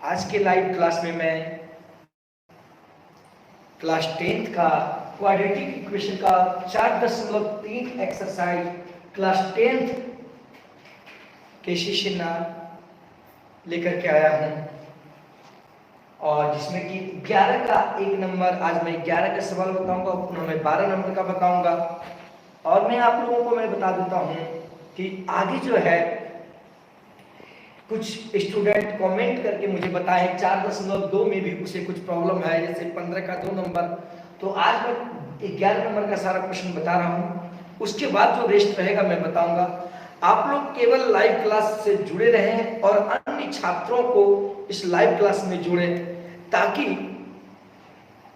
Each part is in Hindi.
आज के लाइव क्लास में मैं क्लास 10th का क्वाड्रेटिक इक्वेशन का 4.3 एक्सरसाइज क्लास 10th के सेशन लेकर के आया हूं और जिसमें कि 11 का एक नंबर, आज मैं 11 का सवाल बताऊंगा, पुनः मैं 12 नंबर का बताऊंगा। और मैं आप लोगों को मैं बता देता हूं कि आगे जो है कुछ स्टूडेंट कमेंट करके मुझे बताएं 4.2 में भी उसे कुछ प्रॉब्लम है, जैसे 15 का 2 नंबर। तो आज मैं 11 नंबर का सारा क्वेश्चन बता रहा हूं, उसके बाद जो रेस्ट रहेगा मैं बताऊंगा। आप लोग केवल लाइव क्लास से जुड़े रहें और अन्य छात्रों को इस लाइव क्लास में जोड़ें ताकि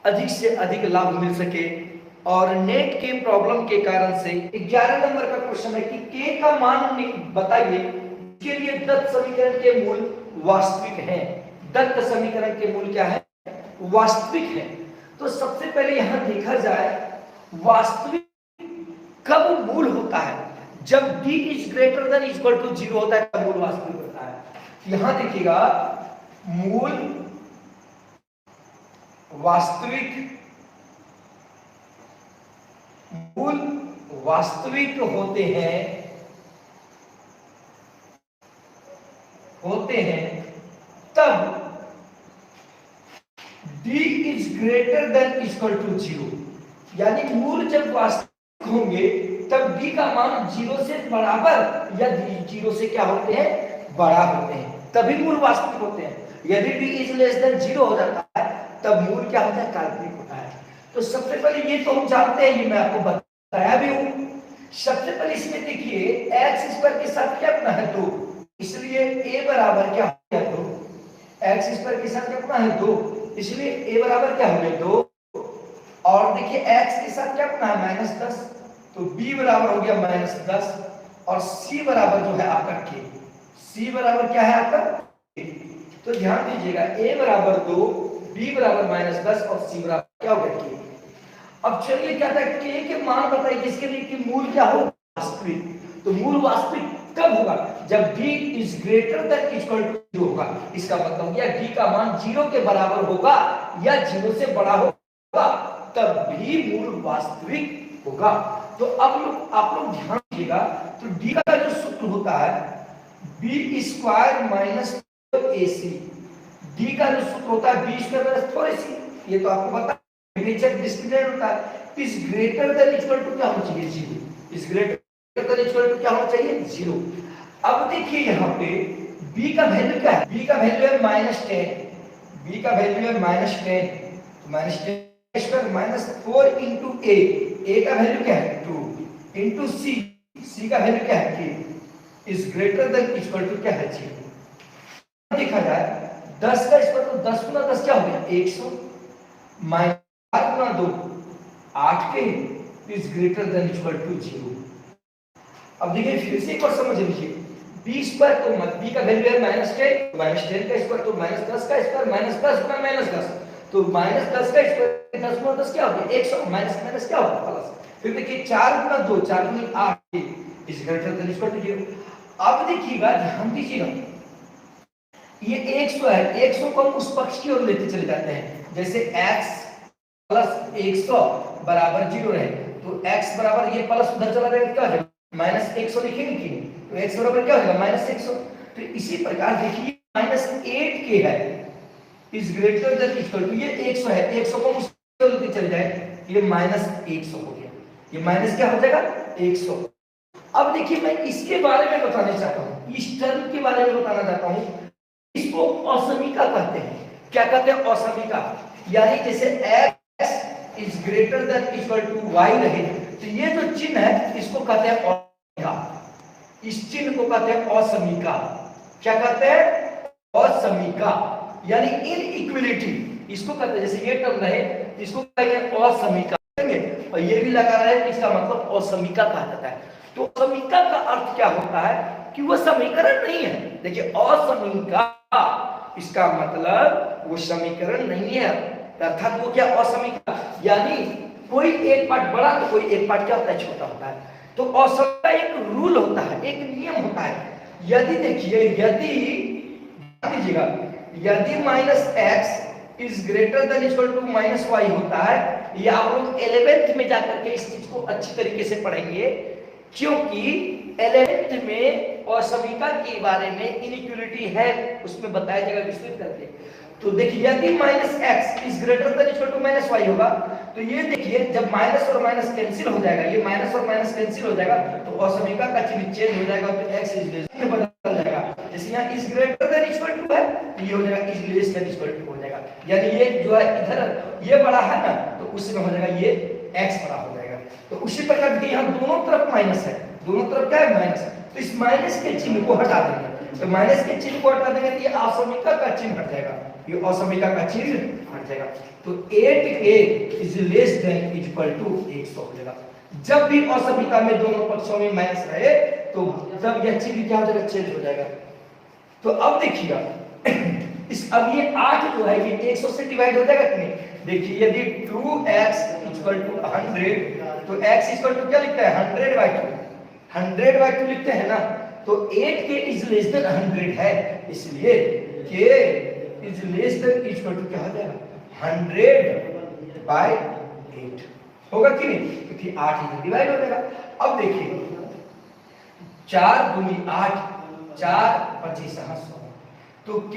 अधिक से अधिक लाभ मिल सके। और नेट के प्रॉब्लम के कारण से 11 नंबर का क्वेश्चन है कि के का मान बताइए, के लिए दत्त समीकरण के मूल वास्तविक हैं। दत्त समीकरण के मूल क्या है? वास्तविक है। तो सबसे पहले यहां देखा जाए वास्तविक कब मूल होता है? जब d is greater than equal to 0 होता है तब मूल वास्तविक होता है। यहां देखिएगा मूल वास्तविक होते हैं तब d is greater than equal to 0, यानी मूल जब वास्तविक होंगे तब d का मान 0 से बराबर या 0 से क्या होते हैं? बड़ा होते हैं, तभी मूल वास्तविक होते हैं। यदि d इज लेस देन 0 हो जाता है तब मूल क्या होता है? काल्पनिक होता है। तो सबसे पहले ये तो हम जानते हैं, ये मैं आपको बताया भी हूं। सबसे पहले इसमें देखिए x स्क्वायर के साथ क्या बना है? 2, इसलिए a बराबर क्या हो गया? 2। x स्क्वायर के साथ क्या बना है? 2, इसलिए a बराबर क्या हो गया? 2। और देखिए x के साथ क्या बना है? -10, तो b बराबर हो गया -10। और c बराबर जो है आपका k, c बराबर क्या है आपका? तो ध्यान दीजिएगा a बराबर 2, b बराबर -10 और c बराबर क्या हो गया? k। अब चलिए क्या था, k के मान बताइए जिसके लिए कि मूल क्या हो? वास्तविक। तो मूल वास्तविक कब होगा? जब d is greater than equal to 0 होगा। इसका मतलब क्या? d का मान 0 के बराबर होगा या 0 से बड़ा होगा तब भी मूल वास्तविक होगा। तो अब आप लोग ध्यान दीजिएगा, तो d का जो सूत्र होता है b square minus 4ac। d का जो सूत्र होता है b स्क्वायर माइनस 4ac, ये तो आपको पता है, डिस्क्रिमिनेंट होता है। Is greater than equal to क्या होना चाहिए? 0। Is greater than equal to क्या होना चाहिए? 0। अब देखिए यहाँ पे b का वैल्यू क्या है? b का वैल्यू है -10। b का वैल्यू है -10, तो -10 स्क्वायर -4 इंटू a का वैल्यू क्या है? 2 इंटू c का वैल्यू क्या है? k। Is greater than equal to क्या है? 0। देखा जाए 10 का स्क्वायर, तो 10 गुना 10 क्या हो गया? 100 माइनस 4 गुना 2 8 के is greater than equal to 0। अब देखिए फिर से एक बार समझ लीजिए, b स्क्वायर तो मत b का वैल्यू है -10, -10 का स्क्वायर तो -10 का स्क्वायर, -10 गुना -10, तो -10 का स्क्वायर 10 गुना 10 क्या हो गया? 100 माइनस क्या होगा? प्लस। फिर देखिए 4 गुना 2 4 गुना 8 is greater than equal to 0। अब देखिएगा ध्यान दीजिएगा, ये 100 है, 100 को हम उस पक्ष की ओर लेते चले जाते हैं, जैसे x प्लस 100 बराबर 0 रहे, तो x बराबर ये प्लस उधर चला जाएगा, क्या हो जाएगा? -100 लिखेंगे कि तो x बराबर क्या हो जाएगा? -100। तो इसी प्रकार देखिए -8 के है is greater than equal to, ये 100 है, 100 को उस ओर लेते चले जाए, ये -100 हो गया, ये माइनस क्या हो जाएगा? 100। अब देखिए मैं इसके बारे में बताना चाहता हूं, इस टर्म के बारे में बताना चाहता हूं। इसको असमीका कहते हैं। क्या कहते हैं? असमीका। यानी जैसे x is greater than equal to y रहे, तो ये जो चिन्ह है इसको कहते हैं असमीका। इस चिन्ह को कहते हैं असमीका। क्या कहते हैं? असमीका, यानी इनइक्वालिटी इसको कहते हैं। जैसे ये टर्म रहे इसको कहते हैं असमीका, और ये भी लगा रहे इसका मतलब असमीका कहा जाता है। तो असमीका का अर्थ क्या होता है? कि वो समीकरण नहीं है। देखिए असमीका, इसका मतलब वो समीकरण नहीं है, अर्थात वो क्या? असमीका, यानी कोई एक पार्ट बड़ा तो कोई एक पार्ट क्या होता है? छोटा होता है। तो असमीका एक रूल होता है, एक नियम होता है। यदि देखिए, यदि ध्यान दीजिएगा, यदि minus x is greater than equal to minus y होता है, या आप लोग 11th में जाकर के इस चीज को अच्छी तरीके से पढ़ेंगे, क्योंकि 11th में असमीका के बारे में इनइक्वालिटी है, उसमें बताया जाएगा विस्तृत करके। तो देखिए यदि minus x is greater than equal to minus y होगा, तो ये देखिए जब माइनस और माइनस कैंसिल हो जाएगा, ये माइनस और माइनस कैंसिल हो जाएगा, तो असमीका का चिन्ह चेंज हो जाएगा, तो एक्स इज लेस में बदल जाएगा। जैसे यहाँ is greater than equal to है, तो ये हो जाएगा is less than equal to हो जाएगा, यानी ये जो है इधर ये बड़ा है ना, तो उसमें हो जाएगा ये एक्स बड़ा हो जाएगा। तो उसी प्रकार देखिए यहाँ दोनों तरफ माइनस है, दोनों तरफ क्या है माइनस, तो इस माइनस के चिन्ह को हटा देंगे, तो माइनस के चिन्ह को हटा देंगे तो ये असमीका का चिन्ह हट जाएगा, ये असमीका का चिन्ह हट जाएगा। तो 8a is less than equal to 100 हो जाएगा। जब भी असमीका में दोनों पक्षों में माइनस रहे, तो तब यह चिन्ह क्या हो जाएगा, चेंज हो जाएगा। तो अब देखिएगा इस अब ये 8 जो है ये 100 से डिवाइड हो जाएगा कि नहीं, देखिए यदि 2x इक्वल टू 100, तो x इक्वल टू क्या लिखता है 100/2 लिखते हैं ना, तो 8k इज लेस देन 100 है, इसलिए k is less than equal to क्या हो जाएगा 100/8 होगा कि नहीं, क्योंकि 8 इधर डिवाइड हो जाएगा। अब देखिए 4 दूनी 8, 4 25 100, तो k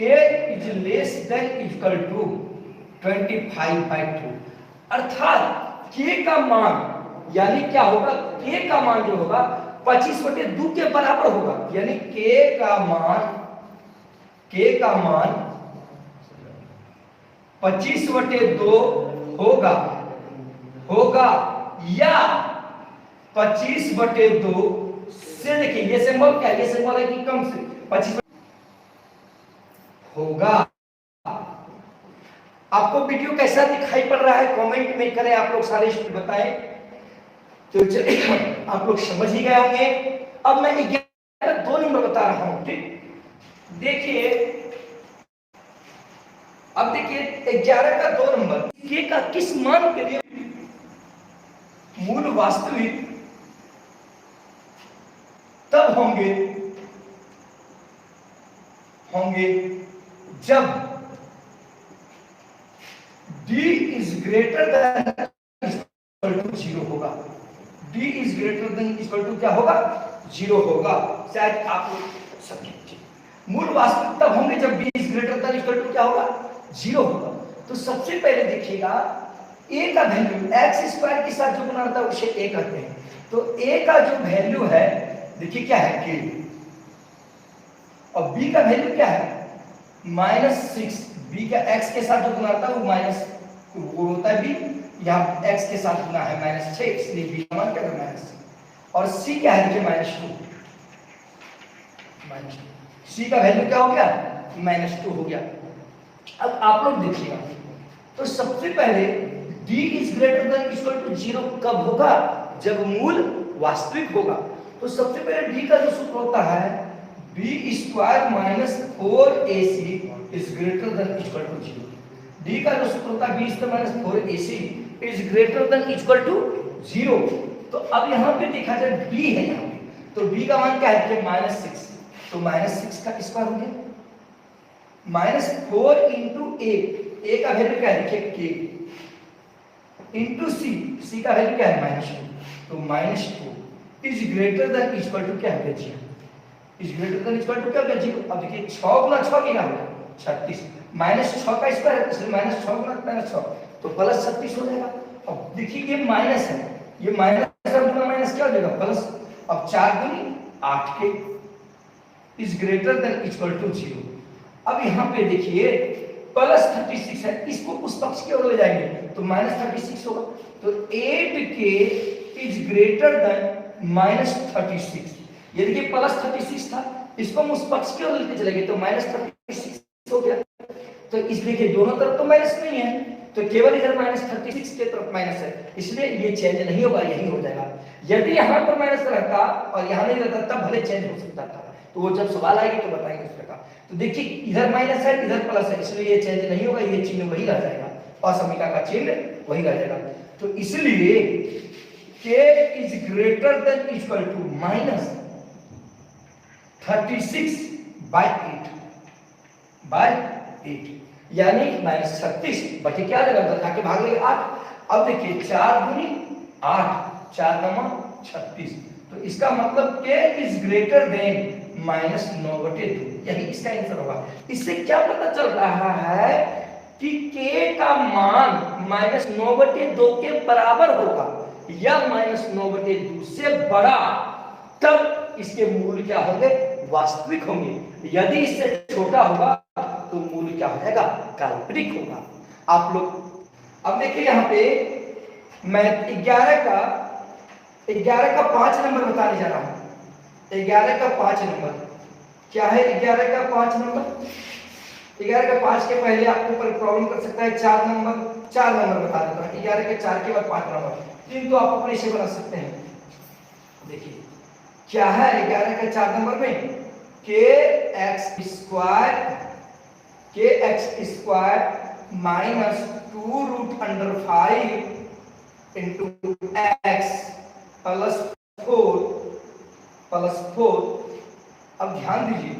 is less than equal to 25/2, अर्थात k का मान यानी क्या होगा, k का मान जो होगा 25/2 के बराबर होगा, यानी k का मान 25/2 होगा या 25/2 से, देखिए ये सिंबल क्या है, ये सिंबल है कि कम से 25 होगा। आपको वीडियो कैसा दिखाई पड़ रहा है कमेंट में करें, आप लोग सारे स्टूडेंट बताएं, तो चलिए आप लोग समझ ही गए होंगे। अब मैं 11 2 नंबर बता रहा हूं, ठीक देखिए, अब देखिए 11 का 2 नंबर, k का किस मान के लिए मूल वास्तविक तब होंगे जब d is greater than equal to 0 होगा, d is greater than equal to क्या होगा 0 होगा। शायद आप लोग सब मूल वास्तविक तब होंगे जब d is greater than equal to क्या होगा 0 होगा। तो सबसे पहले देखिएगा a का वैल्यू x² के साथ जो गुणा होता है उसे a कहते हैं, तो a का जो वैल्यू है देखिए क्या है k, और b का वैल्यू क्या है -6, b का x के साथ जो गुणा होता है वो माइनस वो होता है b, यहाँ x के साथ गुना है -6, इसलिए b का मान क्या है -6, और c क्या है देखिए -2, c का वैल्यू क्या हो गया -2 हो गया। अब आप लोग देखिएगा, तो सबसे पहले d is greater than equal to 0 कब होगा, जब मूल वास्तविक होगा। तो सबसे पहले d का जो सूत्र होता है b² - 4ac is greater than equal to 0, d का जो सूत्र होता है b² - 4ac is greater than equal to 0। तो अब यहाँ पे देखा जाए b है यहाँ पे, तो b का मान क्या है -6, तो -6 का स्क्वायर हो गया, -4 इंटू a का वैल्यू क्या है देखिए k, इंटू c का वैल्यू क्या है -2, तो -2 is greater than equal to क्या है 0, is greater than equal to क्या है 0। अब देखिए 6 गुना 6 कितना होगा 36, -6 का स्क्वायर है, इसलिए -6 गुना -6 तो +36 हो जाएगा। अब देखिए ये माइनस है, ये माइनस और गुना माइनस क्या हो जाएगा प्लस, अब 4 दूनी 8 के is greater than equal to 0। अब यहाँ पे देखिए +36 है, इसको उस पक्ष की ओर ले जाएंगे तो -36 होगा, तो 8k इज ग्रेटर देन -36, ये देखिए +36 था, इसको हम उस पक्ष की ओर लेके चले गए तो -36 हो गया। तो इसलिए कि दोनों तरफ तो माइनस नहीं है, तो केवल इधर -36 के तरफ माइनस है, इसलिए ये चेंज नहीं होगा, यही हो जाएगा। यदि यहाँ पर माइनस रहता और यहाँ नहीं रहता तब भले चेंज हो सकता था, तो वो जब सवाल आएगी तो बताएंगे उस प्रकार। तो देखिए इधर माइनस है इधर प्लस है, इसलिए ये चेंज नहीं होगा, ये चिन्ह वही रह जाएगा, असमीका का चिन्ह वही रह जाएगा। तो इसलिए k is greater than equal to -36/8 8 यानी -36 बटे क्या आ जाएगा, जाके भाग लेंगे 8। अब देखिए 4 दूनी 8, 4 9 36, तो इसका मतलब k इज ग्रेटर देन -9/2, यही इसका आंसर होगा। इससे क्या पता चल रहा है कि k का मान -9/2 के बराबर होगा या -9/2 से बड़ा, तब इसके मूल्य क्या होंगे, वास्तविक होंगे। यदि इससे छोटा होगा तो मूल्य क्या हो जाएगा, काल्पनिक होगा। आप लोग अब देखिए यहाँ पे मैं 11 का 5 नंबर बताने जा रहा हूं। 11 का 5 नंबर क्या है, 11 का 5 नंबर, 11 का 5 के पहले आपके ऊपर प्रॉब्लम कर सकता है 4 नंबर बता देता हूं। 11 के 4 के बाद 5 नंबर, 3 तो आप अपने से बना सकते हैं। देखिए क्या है 11 के 4 नंबर में, kx square minus 2√5 into x plus 4। अब ध्यान दीजिए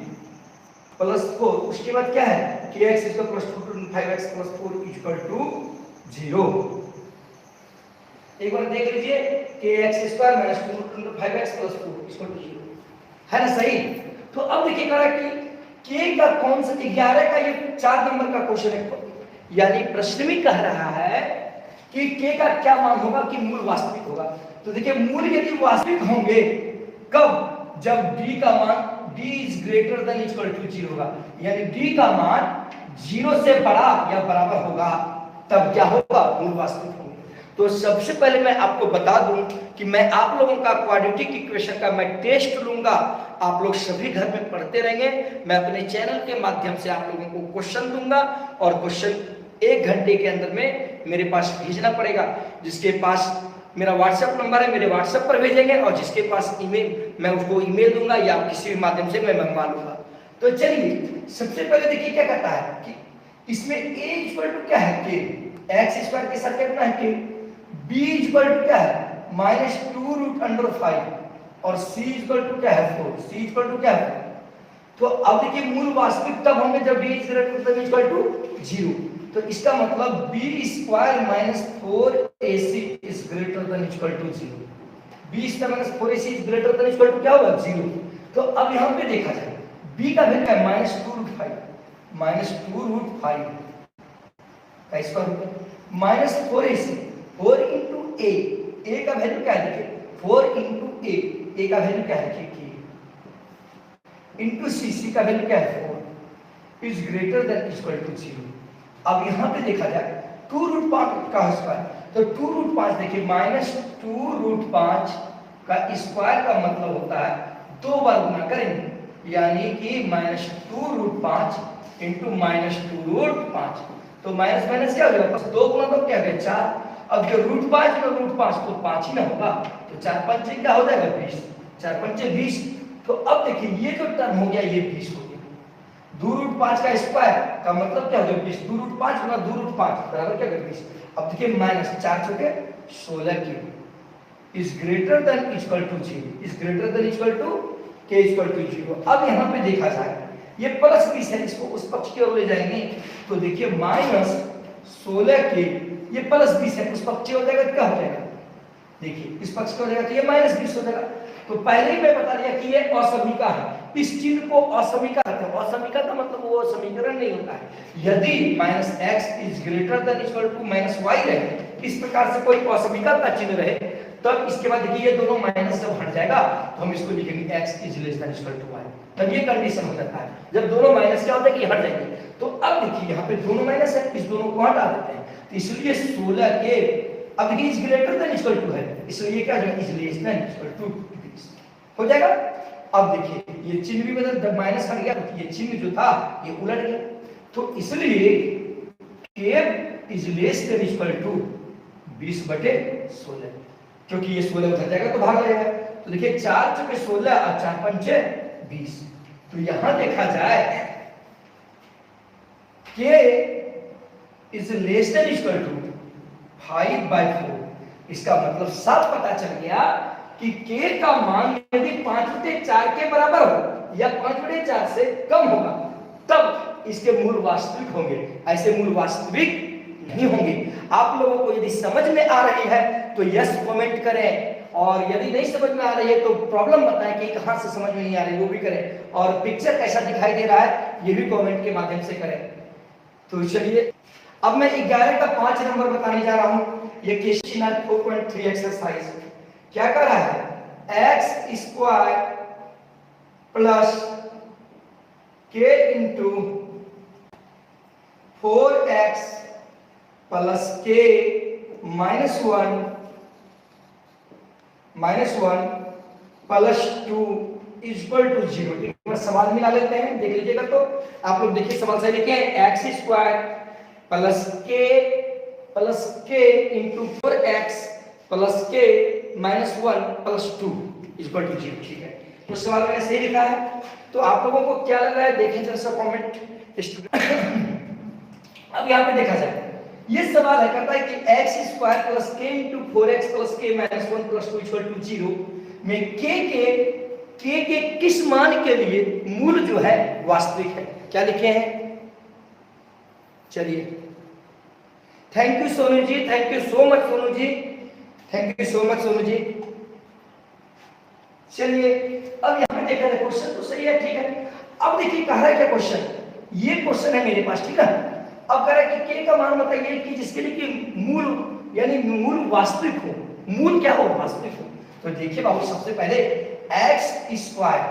+4, उसके बाद क्या है, kx इसका plus 2/5x plus 4 equal to 0। एक बार देख लीजिए, kx square minus 2/5x plus 4 equal to 0 है ना, सही। तो अब देखिएगा कि k का कौन सा, 11 का ये 4 नंबर का क्वेश्चन है, यानी प्रश्न में कह रहा है कि k का क्या मान होगा कि मूल वास्तविक होगा। तो देखिए मूल यदि वास्तविक होंगे कब, जब d का मान d is greater than equal to 0 होगा, यानी d का मान 0 से बड़ा या बराबर होगा, तब क्या होगा, मूल वास्तविक होगा। तो सबसे पहले मैं आपको बता दूं कि मैं आप लोगों का क्वाड्रेटिक इक्वेशन का मैं टेस्ट लूंगा। आप लोग सभी घर में पढ़ते रहेंगे, मैं अपने चैनल के माध्यम से आप लोगों को क्वेश्चन दूंगा और क्वेश्चन 1 घंटे के अंदर में मेरे पास भेजना पड़ेगा। जिसके पास मेरा व्हाट्सएप नंबर है, मेरे व्हाट्सएप पर भेजेंगे, और जिसके पास ईमेल, मैं उसको ईमेल दूंगा या किसी भी माध्यम से मैं मंगवा लूंगा। तो चलिए सबसे पहले देखिए क्या कहता है कि इसमें a इक्वल टू क्या है, k, x स्क्वायर के साथ क्या करना है, k, b इक्वल टू क्या है -2√5 और c इक्वल टू क्या है 4, c इक्वल टू क्या है 4। तो अब देखिए मूल वास्तविक तब होंगे जब b is greater than equal to 0। तो इसका मतलब b square minus 4ac is greater than equal to 0, b square minus 4ac is greater than equal to क्या होगा 0। तो अब यहां पे देखा जाए b का वैल्यू है -2√5 का square root minus 4ac, 4 into a का वैल्यू क्या है देखिए 4 इंटू a का वैल्यू क्या है देखिए इंटू c का वैल्यू क्या है 4 is greater than equal to 0। अब यहां पे देखा जाए 2√5 का स्क्वायर, तो 2√5 देखिए -2√5 का स्क्वायर का मतलब होता है 2 बार गुना करेंगे, यानी कि -2√5 इंटू -2√5, तो माइनस माइनस क्या हो जाएगा, बस 2 गुना तो क्या हो गया 4। अब जो √5 में √5 तो 5 ही ना होगा, तो 4 5 क्या हो जाएगा 20, 4 5 20। तो अब देखिए ये जो टर्म हो गया ये 20 हो गया, 2√5 का स्क्वायर का मतलब क्या हो गया 20, 2√5 गुना 2√5 बराबर क्या होगा 20। अब देखिए -4 चौके 16 की is greater than equal to 0, is greater than equal to k equal to 0। अब यहाँ पे देखा जाए ये +20 है, इसको उस पक्ष की ओर ले जाएंगे तो देखिए -16 के ये +20 है, उस पक्ष हो जाएगा क्या हो जाएगा, देखिए इस पक्ष का हो जाएगा तो ये -20 हो जाएगा। तो पहले ही मैं बता दिया कि ये असमीका है, इस चिन्ह को असमीका कहते हैं। असमीका का मतलब वो समीकरण नहीं होता है। यदि -x is greater than equal to -y रहे, इस प्रकार से कोई असमीका का चिन्ह रहे, तब इसके बाद देखिए ये दोनों माइनस जब हट जाएगा तो हम इसको लिखेंगे x is less than equal to y, तब ये कंडीशन हो जाता है। जब दोनों माइनस क्या होता है कि हट जाएंगे, तो अब देखिए यहाँ पे दोनों माइनस है, इस दोनों को हटा देते हैं, तो इसलिए 16 के अब देखिए is greater than equal to है, इसलिए क्या हो जाएगा is less than equal to हो जाएगा। अब देखिए ये चिन्ह भी बदल, जब माइनस हट गया तो ये चिन्ह जो था ये उलट गया, तो इसलिए k is less than equal to 20/16, क्योंकि ये 16 उधर जाएगा तो भाग लगेगा। तो देखिए 4 चौके 16 और 4 पंचे 20। तो यहां देखा जाए k is less than equal to 5/4, इसका मतलब साफ पता चल गया कि k का मान यदि 5/4 के बराबर हो या 5/4 से कम होगा, तब इसके मूल वास्तविक होंगे, ऐसे मूल वास्तविक नहीं होंगे। आप लोगों को यदि समझ में आ रही है तो यस कमेंट करें, और यदि नहीं समझ में आ रही है तो प्रॉब्लम बताएं कि कहां से समझ में नहीं आ रही, वो भी करें, और पिक्चर कैसा दिखाई दे रहा है ये भी कमेंट के माध्यम से करें। तो चलिए अब मैं 11 का 5 नंबर बताने जा रहा हूं। ये क्वेश्चन है 4.3 एक्सरसाइज। क्या कर रहा है, x square plus k into 4x plus k minus one plus 2 equal to 0। एक बार सवाल मिला लेते हैं, देख लीजिएगा। तो आप लोग देखिए सवाल सही लिखे हैं, x square plus k into 4x plus k minus 1 plus 2 equal to 0। ठीक है, तो सवाल मैंने सही लिखा है। तो आप लोगों को क्या लग रहा है, देखें जरा सा कमेंट। अब यहाँ पे देखा जाए, ये सवाल है, कहता है कि x square plus k into 4x plus k minus 1 plus 2 equal to 0 में के किस मान के लिए मूल जो है वास्तविक है। क्या लिखे हैं, चलिए। Thank you Sonu ji, thank you so much Sonu ji, thank you so much Sonu ji. चलिए अब यहाँ पे देखा जाए, क्वेश्चन तो सही है, ठीक है। अब देखिए कह रहा है क्या क्वेश्चन, ये क्वेश्चन है मेरे पास, ठीक है। अब कह रहा है कि के का मान बताइए कि जिसके लिए कि मूल यानी मूल वास्तविक हो, मूल क्या हो, वास्तविक हो। तो देखिए बाबू, सबसे पहले एक्स स्क्वायर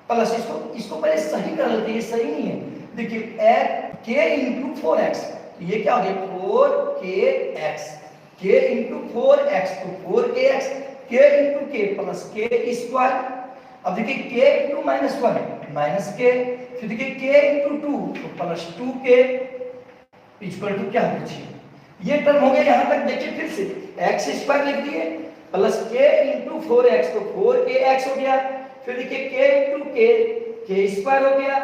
प्लस इसको पहले सही कर लेते हैं, ये सही नहीं है। देखिए के इंटू 4x, ये क्या हो गया 4kx, के इंटू 4x तो 4kx, के इंटू के प्लस के स्क्वायर। अब देखिए के इंटू माइनस 1 माइनस के, फिर देखिए के इंटू 2 तो प्लस 2k इक्वल टू क्या हो गया, ये टर्म हो गया। यहां तक देखिए फिर से एक्स स्क्वायर लिख दिए प्लस के इंटू 4x तो 4kx हो गया, फिर देखिए के इंटू के स्क्वायर हो गया,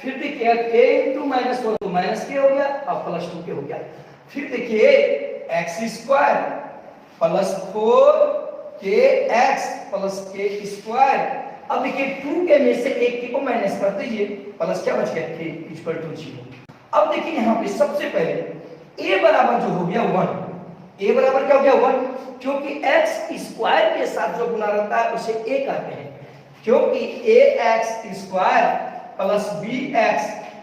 फिर देखिए के इंटू माइनस 1 तो माइनस के हो गया, अब प्लस 2k हो गया। फिर देखिए x square plus 4kx plus के स्क्वायर। अब देखिए 2k में से एक के को माइनस कर दीजिए, प्लस क्या बच गया k इक्वल टू 0। अब देखिए यहाँ पे सबसे पहले a बराबर जो हो गया 1, a बराबर क्या हो गया 1, क्योंकि x स्क्वायर के साथ जो गुना रहता है उसे a कहते हैं, क्योंकि ax square plus bx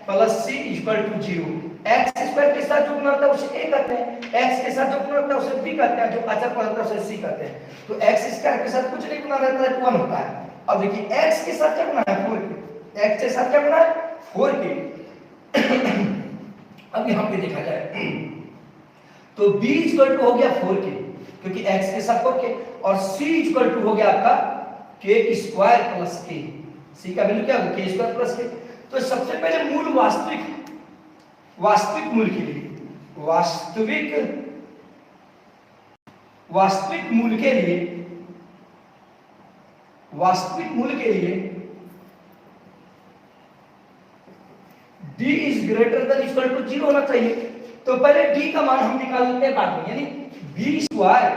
plus c equal to 0। x square के साथ जो गुना रहता है उसे a कहते हैं, x के साथ जो गुना रहता है उसे b कहते हैं, जो अचर पद रहता है उसे c कहते हैं। तो x स्क्वायर के साथ कुछ नहीं गुना रहता है, 1 होता है। अब देखिए x के साथ क्या गुना है 4k, x के साथ क्या गुना है 4k। अब यहाँ पे देखा जाए तो b इक्वल टू हो गया 4k, क्योंकि x के साथ 4k, और c इक्वल टू हो गया आपका k square plus k, c का वैल्यू क्या होगा k स्क्वायर प्लस k। तो सबसे पहले मूल वास्तविक मूल के लिए वास्तविक मूल के लिए d is greater than equal to 0 होना चाहिए। तो पहले d का मान हम निकाल लेते हैं बाद में, यानी b square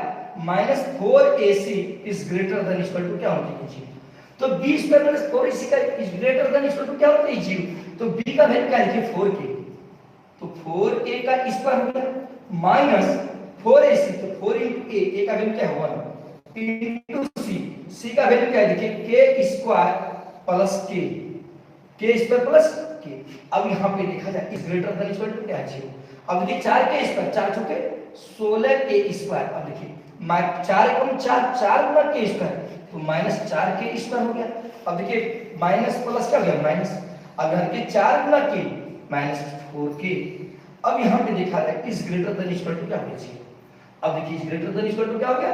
minus 4ac is greater than equal to क्या होना चाहिए 0। तो b स्क्वायर माइनस 4ac का is greater than equal to क्या होना चाहिए 0। तो b का वैल्यू क्या लिखिए 4k, तो 4k का स्क्वायर हो गया माइनस 4ac, तो 4 into a का वैल्यू क्या है 1 into c का वैल्यू क्या है देखिए k square plus k square plus k। अब यहाँ पे देखा जाए is greater than equal to क्या है 0। अब देखिए 4k स्क्वायर 4 चुके 16k स्क्वायर। अब देखिए 4 कम 4 गुना k स्क्वायर तो माइनस 4k स्क्वायर हो गया। अब देखिए माइनस प्लस क्या हो गया माइनस, अब यहाँ देखिए 4 गुना k माइनस 4k। अब यहाँ पे देखा जाए is greater than equal to क्या हो गया 0। अब देखिए is greater than equal to क्या हो गया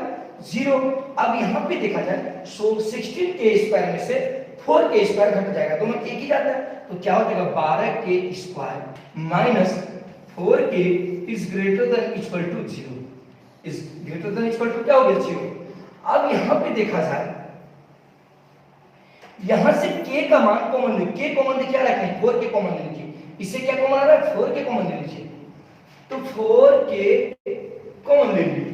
0। अब यहाँ पे देखा जाए 16k स्क्वायर में से 4k स्क्वायर घट जाएगा, दोनों एक ही जाता है, तो क्या हो जाएगा 12k square minus 4k is greater than equal to 0, is greater than equal to क्या हो गया 0। अब यहाँ पे देखा जाए, यहां से k का मान कॉमन ले, k कॉमन ले क्या रखें 4k कॉमन ले लीजिए, इससे क्या कॉमन आ रहा है 4k कॉमन ले लीजिए, तो 4k कॉमन ले लीजिए।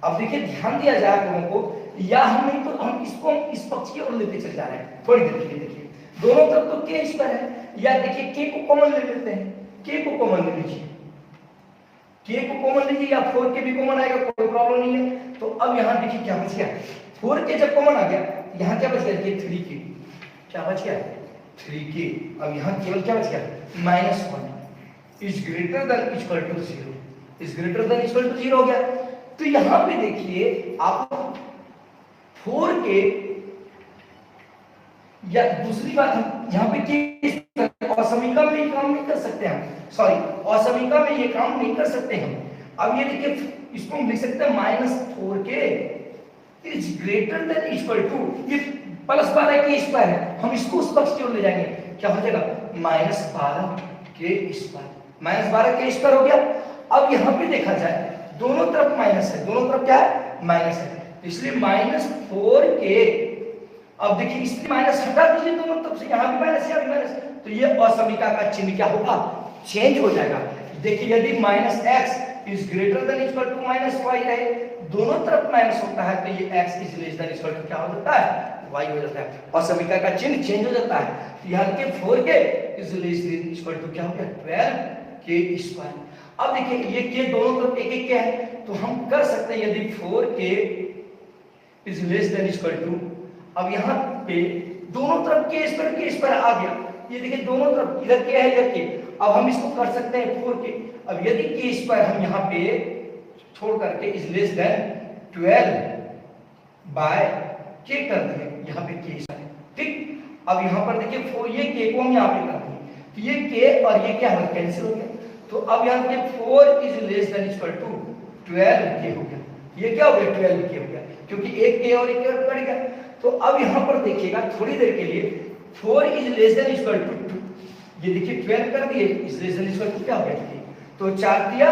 अब देखिए ध्यान दिया जाए लोगों को, या हम नहीं तो हम इसको इस पक्ष की ओर लेते चले जा रहे हैं। थोड़ी देर के लिए देखिए दोनों तरफ तो के स्क्वायर है, या देखिए के को कॉमन ले लेते हैं, के को कॉमन ले लीजिए, के को कॉमन लीजिए, या 4 के भी कॉमन आएगा, कोई प्रॉब्लम नहीं है। तो अब यहाँ देखिए क्या बच गया, 4 के जब कॉमन आ गया, यहाँ क्या बच गया, 3 के, क्या बच गया 3 के। अब यहाँ केवल क्या बच गया, -1 is greater than equal to 0, is greater than equal to 0 हो गया। तो यहाँ पे देखिए आप 4 के, या दूसरी बात हम यहाँ पे असमीका में ये काम नहीं कर सकते हम, सॉरी असमीका में ये काम नहीं कर सकते हम। अब ये देखिए इसको हम लिख सकते हैं -4 k is greater than equal to, ये +12 के स्क्वायर है, हम इसको उस पक्ष की ओर ले जाएंगे, क्या हो जाएगा -12 के स्क्वायर, -12 के स्क्वायर हो गया। अब यहाँ पे देखा जाए दोनों तरफ माइनस है, दोनों तरफ क्या है माइनस है, इसलिए -4 के, अब देखिए इसमें माइनस हटा दीजिए दोनों तरफ से, यहाँ भी माइनस यहाँ भी माइनस, तो ये असमीका का चिन्ह क्या होगा, चेंज हो जाएगा। देखिए यदि -x is greater than equal to -y है, दोनों तरफ माइनस होता है, तो ये x is less than equal to क्या हो जाता है, y हो जाता है, असमीका का चिन्ह चेंज हो जाता है। तो यहाँ के 4 k is less than equal to क्या हो गया 12 के स्क्वायर। अब देखिए ये के दोनों तरफ एक एक के है, तो हम कर सकते हैं यदि 4 k is less than equal to, अब यहाँ पे दोनों तरफ के स्क्वायर आ गया, ये देखिए दोनों तरफ इधर के है इधर के, अब हम इसको कर सकते हैं 4 के, अब यदि के स्क्वायर हम यहाँ पे छोड़ करके इज लेस देन 12 बाय के कर देंगे, यहाँ पे के स्क्वायर, ठीक। अब यहाँ पर देखिए 4 ये के को हम यहाँ पे कर देंगे, तो ये के और ये क्या हो कैंसिल हो गया, तो अब यहाँ पे 4 is less than equal to 12 k हो गया, ये क्या हो गया 12 के हो गया, क्योंकि एक के और एक के कट गया। तो अब यहाँ पर देखिएगा थोड़ी देर के लिए 4 is less than equal to 2, ये देखिए 12 कर दिए, is less than equal to क्या हो गया 3, तो 4 दिया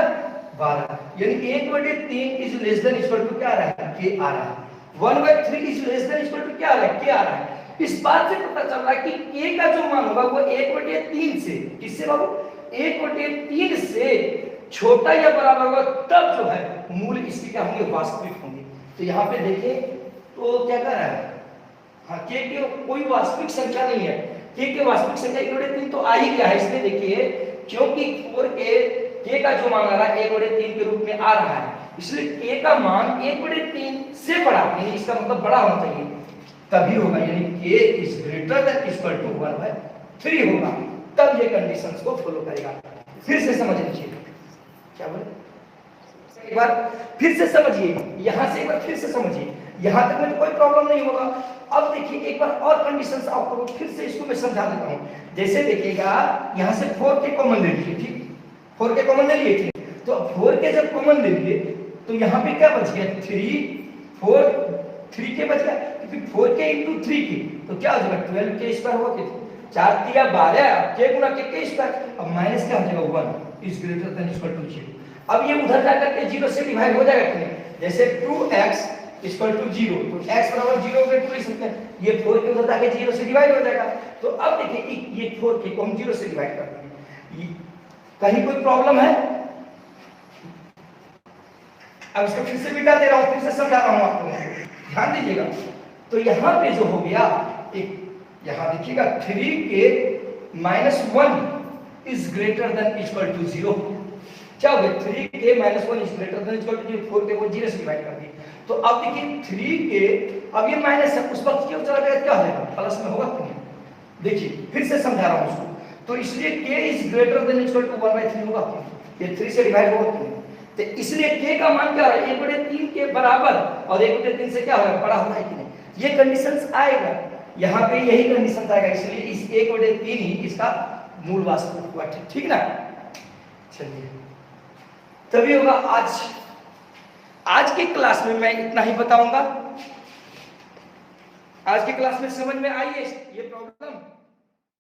12, यानी 1/3 is less than equal to क्या आ रहा है, के आ रहा है। 1/3 is less than equal to क्या आ रहा है, के आ रहा है। इस बात से पता चल रहा है कि के का जो मान होगा वो 1/3 से, किससे बाबू 1/3 से छोटा या बराबर होगा, तब जो है मूल इसके क्या होंगे, वास्तविक होंगे। तो यहाँ पे देखिए तो क्या कर रहा है, हाँ के कोई वास्तविक संख्या नहीं है, के वास्तविक संख्या 1/3 तो आ ही गया है, इसमें देखिए क्योंकि 4 के का जो मान आ रहा है 1/3 के रूप में आ रहा है, इसलिए के का मान 1/3 से बड़ा, यानी इसका मतलब बड़ा होना चाहिए, तभी होगा, यानी k is greater than equal to 1/3 होगा, तब ये कंडीशंस को फॉलो करेगा। फिर से समझ लीजिए, क्या बोले एक बार फिर से समझिए, यहां से एक बार फिर से समझिए, यहां तक में तो कोई प्रॉब्लम नहीं होगा। अब देखिए एक बार और कंडीशंस आपको फिर से इसको मैं समझा देता हूं। जैसे देखिएगा यहां से 4 के कॉमन ले लीजिए, ठीक 4 के कॉमन ले लिए, ठीक, तो 4 के जब कॉमन ले लिए तो यहां पे क्या बच गया 3 के बच गया, क्योंकि 4 के into 3 के तो क्या हो जाएगा 12 के स्क्वायर होगा, कितना 4 दिया 12 के गुना के स्क्वायर, अब माइनस क्या हो जाएगा 1 is greater than equal to 0। अब ये उधर जाकर के 0 से डिवाइड हो जाएगा, कितने जैसे 2x इक्वल टू 0, तो x बराबर 0 पे 2 लिख सकते हैं, ये 4 के उधर जाके 0 से डिवाइड हो जाएगा। तो अब देखिए ये 4 के को हम 0 से डिवाइड कर देंगे, कहीं कोई प्रॉब्लम है? अब इसको फिर से मिटा दे रहा हूं, फिर से समझा रहा हूं आपको, ध्यान दीजिएगा। तो यहां पे जो हो गया एक यहां देखिएगा 3 k -1 is greater than equal to 0, क्या हो गया 3 k -1 is greater than equal to 4 k वो 0 से डिवाइड कर दिए। तो अब देखिए 3 के, अब ये माइनस है उस वक्त क्यों चला गया, क्या हो जाएगा प्लस में होगा, क्यों देखिए फिर से समझा रहा हूं उसको। तो इसलिए k is greater than equal to 1/3 होगा, ये 3 से डिवाइड होगा, क्यों तो इसलिए k का मान क्या है 1/3 के बराबर, और 1/3 से क्या होगा बड़ा होगा कि नहीं, ये कंडीशंस आएगा, यहाँ पे यही कंडीशन आएगा, इसलिए इस 1/3 ही इसका मूल वास्तविक हुआ, ठीक ना। चलिए तभी होगा। आज के क्लास में मैं इतना ही बताऊंगा। आज के क्लास में समझ में आई है ये प्रॉब्लम।